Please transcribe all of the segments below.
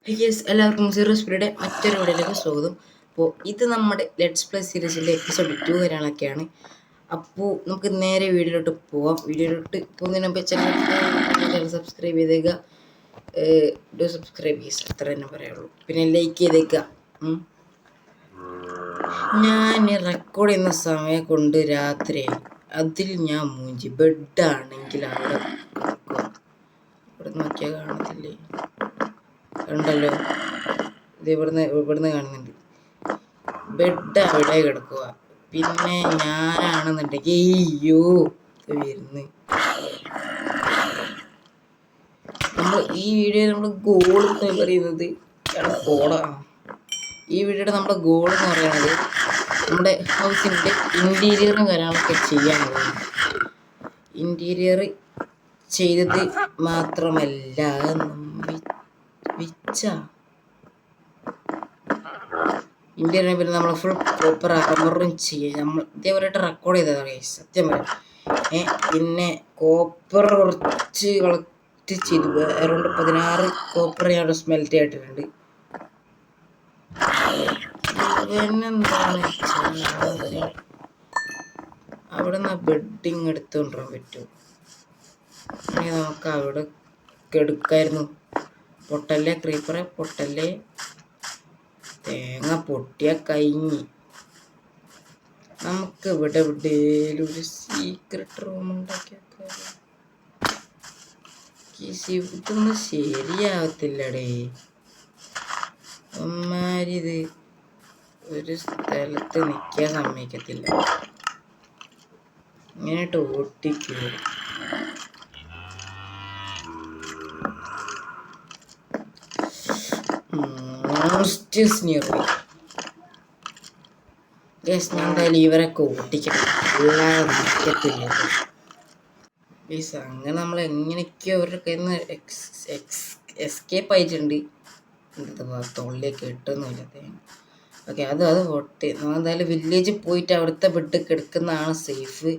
Yes, എല്ലാവർക്കും zero സ്പീഡിയുടെ മറ്റൊരു വീഡിയോയിലേക്ക് സ്വാഗതം. അപ്പോൾ ഇത് നമ്മുടെ ലെറ്റ്സ് പ്ലേ സീരീസിൻ്റെ എപ്പിസോഡ് 2 കാര്യങ്ങളൊക്കെയാണ്. അപ്പോൾ നമുക്ക് നേരെ വീഡിയോയിലോട്ട് പോവാം. വീഡിയോയിലോട്ട് പോകുന്നതിന് മുമ്പ് ചാനൽ സബ്സ്ക്രൈബ് ചെയ്തേക്കുക. സബ്സ്ക്രൈബ് ചെയ്ത് അത്ര തന്നെ പറയുള്ളൂ. പിന്നെ ലൈക്ക് ചെയ്തേക്കുക. ഞാൻ റെക്കോർഡ് ചെയ്യുന്ന സമയം കൊണ്ട് രാത്രിയായി. അതിൽ ഞാൻ മൂഞ്ചി. ബെഡാണെങ്കിൽ അവിടെ നോക്കിയാൽ കാണത്തില്ലേ? ഉണ്ടല്ലോ, ഇത് ഇവിടുന്ന് കാണുന്നുണ്ട്. ബെഡ് അവിടെ കിടക്കുക. പിന്നെ ഞാനാണെന്നുണ്ടെങ്കിൽ അയ്യോ വരുന്ന്. നമ്മൾ ഈ വീഡിയോ നമ്മൾ ഗോൾ എന്ന് പറയുന്നത് ഈ വീഡിയോയുടെ നമ്മുടെ ഗോൾ എന്ന് പറയുന്നത് നമ്മുടെ ഹൗസിൻ്റെ ഇൻറ്റീരിയറും കാര്യങ്ങളൊക്കെ ചെയ്യാനുള്ളത്. ഇൻറ്റീരിയർ ചെയ്തത് മാത്രമല്ല, ഇന്ത്യൻ പിന്നെ നമ്മൾ ഫുൾ പ്രോപ്പർ ആർമറും ചെയ്യും. നമ്മൾ ഇതേപോലെയായിട്ട് റെക്കോർഡ് ചെയ്തതാണ് സത്യം പറയാം. പിന്നെ കോപ്പർ കുറച്ച് കളക്ട് ചെയ്തു. അറൗണ്ട് 16 കോപ്പർ ഞാൻ സ്മെൽറ്റ് ആയിട്ടിട്ടുണ്ട്. പിന്നെന്താണ് അവിടെ നിന്ന് ബെഡിങ് എടുത്തുകൊണ്ടുവരാൻ പറ്റുമോ? നമുക്ക് അവിടെ കെടുക്കായിരുന്നു. പൊട്ടല്ലേ ക്രീപ്പറെ, പൊട്ടല്ലേ. തേങ്ങ പൊട്ടിയ കഴിഞ്ഞ്. നമുക്ക് ഇവിടെ എവിടെയും ഒരു സീക്രട്ട് റൂം ഉണ്ടാക്കിയൊക്കെ. ഇതൊന്നും ശരിയാവത്തില്ലടേ. അമ്മാരിത് ഒരു സ്ഥലത്ത് നിൽക്കാൻ സമ്മതിക്കത്തില്ല. ഇങ്ങനെയായിട്ട് ഓട്ടിക്കൂ. ഞാൻ എന്തായാലും ഇവരൊക്കെ ഓട്ടിക്കണം. അങ്ങനെ നമ്മൾ എങ്ങനെയൊക്കെയോ അവരുടെ കയ്യിൽ നിന്ന് എസ്കേപ്പ് ആയിട്ടുണ്ട്. തൊള്ളിയൊക്കെ ഇട്ടൊന്നുമില്ല. ഓക്കെ, അത് പൊട്ടി. നമ്മൾ എന്തായാലും വില്ലേജിൽ പോയിട്ട് അവിടുത്തെ ബെഡ് കിടക്കുന്നതാണ് സേഫ്.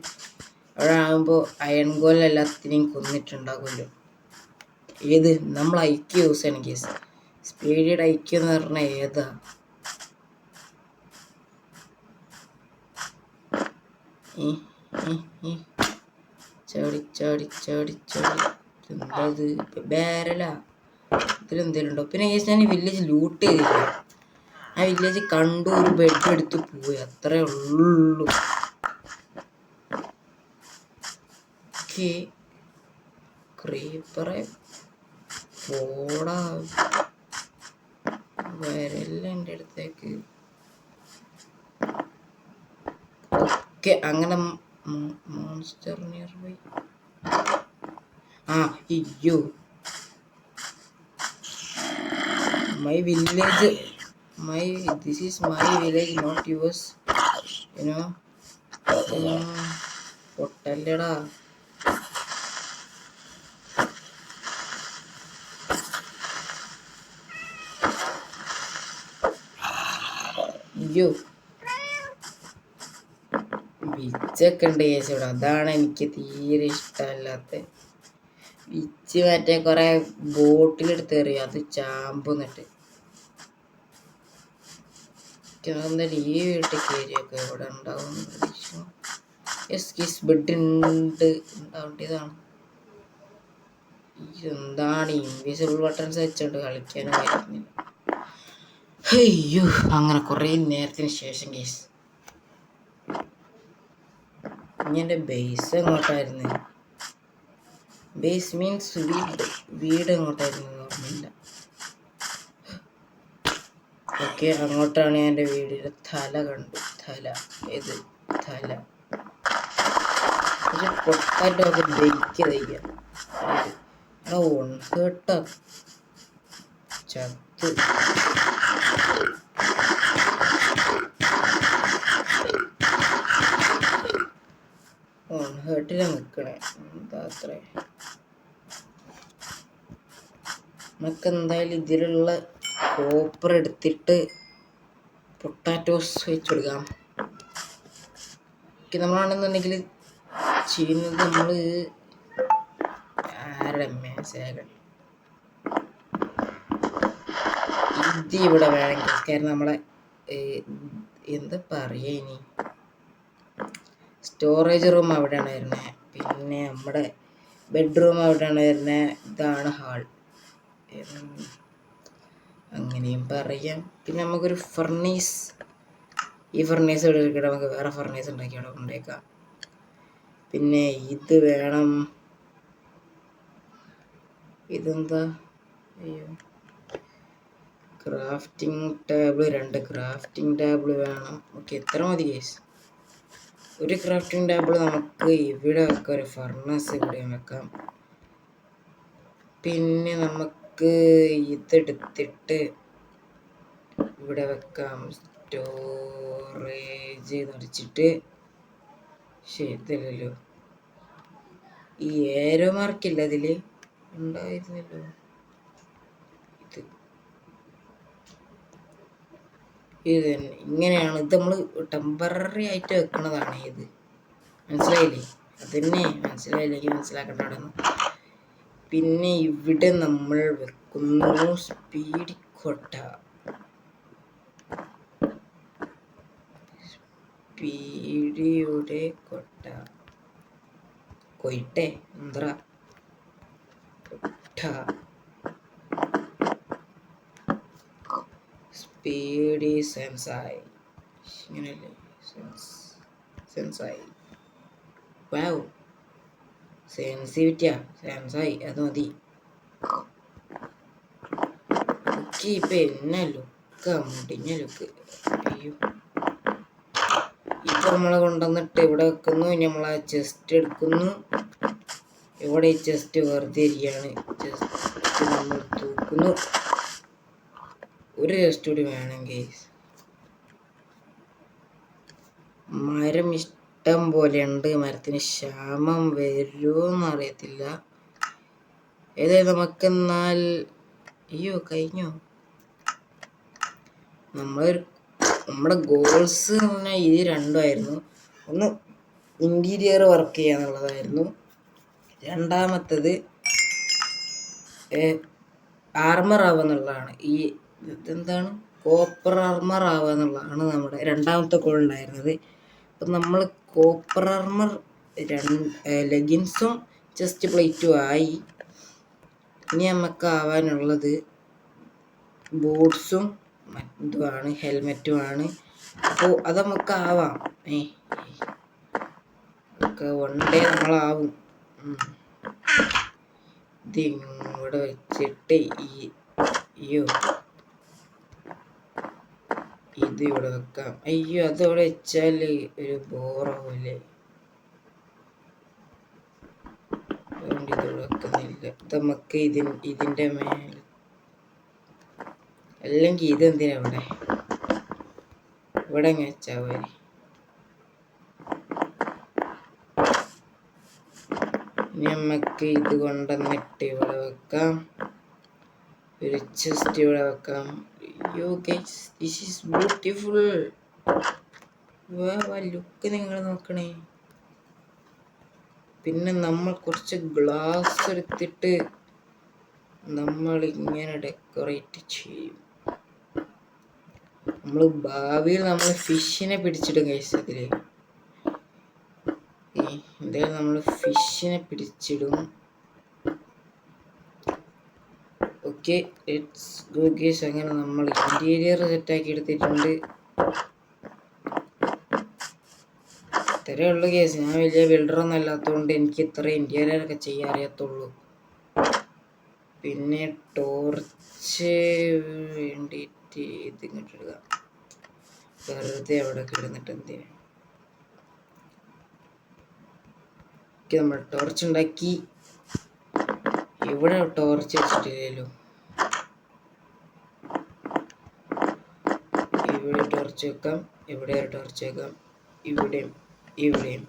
അവിടെ ആകുമ്പോൾ അയൺകോൽ എല്ലാത്തിനെയും കൊന്നിട്ടുണ്ടാകുമല്ലോ. ഏത് നമ്മൾ ഐക്യ യൂസ് ചെയ്യണം കേസ്. സ്പീഡിയുടെ ഐക്യം എന്ന് പറഞ്ഞാൽ ഏതാ? ചാടി ചാടി ചാടി ചാടി. എന്താത് ബാരലാ? ഇതിലെന്തേലും ഉണ്ടോ? പിന്നെ കേസ് ഞാൻ ഈ വില്ലേജ് ലൂട്ട് ചെയ്തില്ല. ആ വില്ലേജ് കണ്ടു, ഒരു ബെഡ് എടുത്ത് പോയി, അത്രേ ഉള്ളൂ. ക്രീപ്പറെ പോടാ, വരല്ല എൻ്റെ അടുത്തേക്ക്. ഓക്കെ, അങ്ങനെ മോൺസ്റ്റർ നിയർ ബൈ. അയ്യോ, this is my village, not yours, പൊട്ടല്ലടാ. അയ്യോ, വിച്ചൊക്കെ ഉണ്ട് ചേച്ചിയോട്. അതാണ് എനിക്ക് തീരെ ഇഷ്ടമല്ലാത്ത വിച്ച്. മറ്റേ കുറെ ബോട്ടിലെടുത്ത് എറിയും, അത് ചാമ്പുന്നിട്ട്. എന്തായാലും ഈ വീട്ടിൽ കയറിയൊക്കെ ഇവിടെ ഉണ്ടാവും പ്രതീക്ഷിക്കുന്നു. ബെഡ് ഉണ്ടാവേണ്ടതാണ്. എന്താണ് ഇൻവിസിബിൾ ബട്ടൺസ് വെച്ചോണ്ട് കളിക്കാനും കഴിയുന്നില്ല. അയ്യോ, അങ്ങനെ കുറേ നേരത്തിന് ശേഷം കേസ്. ഇനി എൻ്റെ ബേസ് എങ്ങോട്ടായിരുന്നു? ബേസ് മീൻസ് വീട് എങ്ങോട്ടായിരുന്നു ഓർമ്മയില്ല. ഓക്കെ, അങ്ങോട്ടാണ് ഞാൻ എൻ്റെ വീടിൻ്റെ തല കണ്ടു. ഇത് തല ഒരു പൊട്ടാറ്റോ ഒക്കെ ദഹിക്കുക. കേട്ടോ, ചത്ത്. ഹേർട്ടിലാണ് നിൽക്കണേ. എന്താ അത്രേ. നമുക്ക് എന്തായാലും ഇതിലുള്ള കോപ്പർ എടുത്തിട്ട് പൊട്ടാറ്റോസ് വെച്ച് കൊടുക്കാം. നമ്മളാണെന്നുണ്ടെങ്കിൽ ചെയ്യുന്നത് നമ്മൾ ആരുടെ മേശകൾ ഇത് ഇവിടെ വേണമെങ്കിൽ കാരണം നമ്മളെ എന്താ പറയുക ഇനി സ്റ്റോറേജ് റൂം അവിടെയാണ് വരുന്നത്. പിന്നെ നമ്മുടെ ബെഡ്റൂം അവിടെയാണ് വരുന്നത്. ഇതാണ് ഹാൾ, അങ്ങനെയും പറയാം. പിന്നെ നമുക്കൊരു ഫർണീസ്, ഈ ഫർണീസ് ഇവിടെ എടുക്കട്ടെ, നമുക്ക് വേറെ ഫർണീസ് ഉണ്ടാക്കി അവിടെ കൊണ്ടേക്കാം. പിന്നെ ഇത് വേണം, ഇതെന്താ, അയ്യോ, ക്രാഫ്റ്റിംഗ് ടേബിൾ, 2 ക്രാഫ്റ്റിംഗ് ടേബിൾ വേണം. ഓക്കെ, എത്ര മതി ഗൈസ്? ഒരു ക്രാഫ്റ്റിംഗ് ടേബിൾ നമുക്ക് ഇവിടെ വെക്കാം, ഒരു ഫർണസ് ഇവിടെ വെക്കാം. പിന്നെ നമുക്ക് ഇതെടുത്തിട്ട് ഇവിടെ വെക്കാം, സ്റ്റോറേജ് നിറച്ചിട്ട്. ശരിയല്ലല്ലോ, ഈ ഏരോ മാർക്കില്ല അതിൽ ഉണ്ടായിരുന്നല്ലോ. ഇത് ഇങ്ങനെയാണ്, ഇത് നമ്മൾ ടെമ്പററി ആയിട്ട് വെക്കണതാണ്. ഇത് മനസ്സിലായില്ലേ? അതന്നെ മനസ്സിലായില്ലെങ്കിൽ മനസ്സിലാക്കട്ടെ അവിടെ നിന്ന്. പിന്നെ ഇവിടെ നമ്മൾ വെക്കുന്നു സ്പീഡിക്കോട്ട. സ്പീഡിയുടെ കൊട്ട, കൊയിട്ടെ എന്താ കൊട്ട, സ്പീഡി സെൻസായി, ഇങ്ങനെയല്ലേ? സെൻസായി, വാവ്, സെൻസിറ്റിവിറ്റിയാ, സെൻസായി, അത് മതി. ഓക്കെ, ഇപ്പം എന്നാ ലുക്കാ, മുടിഞ്ഞ ലുക്ക്. അയ്യോ, ഇത് നമ്മളെ കൊണ്ടുവന്നിട്ട് ഇവിടെ വെക്കുന്നു. ഇനി നമ്മളാ ചെസ്റ്റ് എടുക്കുന്നു. ഇവിടെ ഈ ചെസ്റ്റ് വെറുതെ ഇരിക്കുകയാണ്. ചെസ്റ്റ് നമ്മൾ തൂക്കുന്നു. ഒരു ചെസ്റ്റ് കൂടി വേണം ഗൈസ്. മരം ഇഷ്ടം പോലെ ഉണ്ട്, മരത്തിന് ക്ഷാമം വരുമോന്ന് അറിയത്തില്ല. ഏതായാലും നമുക്കെന്നാൽ, അയ്യോ കഴിഞ്ഞോ, നമ്മുടെ ഗോൾസ് എന്ന് പറഞ്ഞാൽ ഇത് രണ്ടുമായിരുന്നു. ഒന്ന് ഇൻറ്റീരിയർ വർക്ക് ചെയ്യാന്നുള്ളതായിരുന്നു, രണ്ടാമത്തത് ആർമർ ആവുക എന്നുള്ളതാണ്. ഈ ഇതെന്താണ്, കോപ്പർ ആർമർ ആവുക എന്നുള്ളതാണ് നമ്മുടെ രണ്ടാമത്തെ ഗോൾ ഉണ്ടായിരുന്നത്. അപ്പം നമ്മൾ കോപ്പർ ആർമർ, ലെഗിൻസും ചെസ്റ്റ് പ്ലേറ്റും ആയി. ഇനി നമുക്ക് ആവാനുള്ളത് ബൂട്ട്സും ഇതുമാണ്, ഹെൽമെറ്റുമാണ്. അപ്പോൾ അത് നമുക്ക് ആവാം. ഒക്കെ വൺ ഡേ നമ്മളാവും. ഇത് ഇങ്ങോട്ട് വെച്ചിട്ട് അയ്യോ ഇത് ഇവിടെ വെക്കാം. അയ്യോ, അതവിടെ വെച്ചാൽ ഒരു ബോറാവൂല്ലേ, അതുകൊണ്ട് ഇതിവിടെ വെക്കുന്നില്ല. ഇത് നമുക്ക് ഇതിൻ്റെ മേലെ, അല്ലെങ്കിൽ ഇതെന്തിനാ ഇവിടെ വെച്ചാൽ മതി. ഇനി നമുക്ക് ഇത് കൊണ്ടുവന്നിട്ട് ഇവിടെ വെക്കാം, ഒരു ചെസ്റ്റ് ഇവിടെ വെക്കാം. അയ്യോ guys, this is beautiful. Look നിങ്ങൾ നോക്കണേ. പിന്നെ നമ്മൾ കുറച്ച് ഗ്ലാസ് എടുത്തിട്ട് നമ്മൾ ഇങ്ങനെ ഡെക്കറേറ്റ് ചെയ്യും. നമ്മൾ ഭാവിയിൽ നമ്മൾ ഫിഷിനെ പിടിച്ചിടും ഗൈസ്. അതില് എന്തായാലും നമ്മൾ ഫിഷിനെ പിടിച്ചിടും. Okay, let's go guys. അങ്ങനെ നമ്മൾ ഇന്റീരിയർ സെറ്റാക്കി എടുത്തിട്ടുണ്ട്. ഇത്രയേ ഉള്ളൂ ഗൈസ്. ഞാൻ വലിയ ബിൽഡറൊന്നും അല്ലാത്തതുകൊണ്ട് എനിക്ക് ഇത്ര ഇന്റീരിയറൊക്കെ ചെയ്യാൻ അറിയത്തുള്ളൂ. പിന്നെ ടോർച്ച് വേണ്ടിയിട്ട് ഇത് ഇങ്ങോട്ട് ഇടുക, വെറുതെ അവിടെ കിടന്നിട്ട് എന്തിനാ. നമ്മൾ ടോർച്ച് ഉണ്ടാക്കി. ഇവിടെ ടോർച്ച് വെച്ചിട്ടില്ലല്ലോ, ഇവിടെ ടോർച്ച് വെക്കാം, ഇവിടെ ഒരു ടോർച്ച് വെക്കാം, ഇവിടെയും.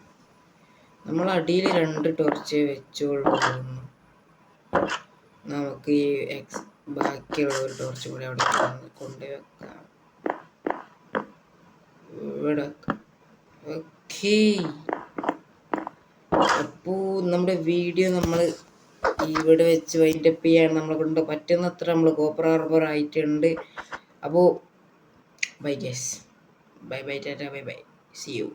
നമ്മൾ അടിയിൽ 2 ടോർച്ച് വെച്ചോളൂ. നമുക്ക് ഈ ബാക്കിയുള്ള ഒരു ടോർച്ച് കൂടി അവിടെ കൊണ്ടുപോയി വെക്കാം, ഇവിടെ. ഓക്കേ, അപ്പോൾ നമ്മുടെ വീഡിയോ നമ്മൾ ഇവിടെ വെച്ച് വൈൻഡപ്പ് ചെയ്യാൻ നമ്മളെ കൊണ്ട് പറ്റുന്നത്ര നമ്മൾ കോപ്പർ ഹാർബർ ആയിട്ടുണ്ട്. അപ്പോൾ bye guys, bye bye, Tata, bye bye, C you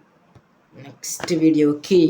next video. Okay.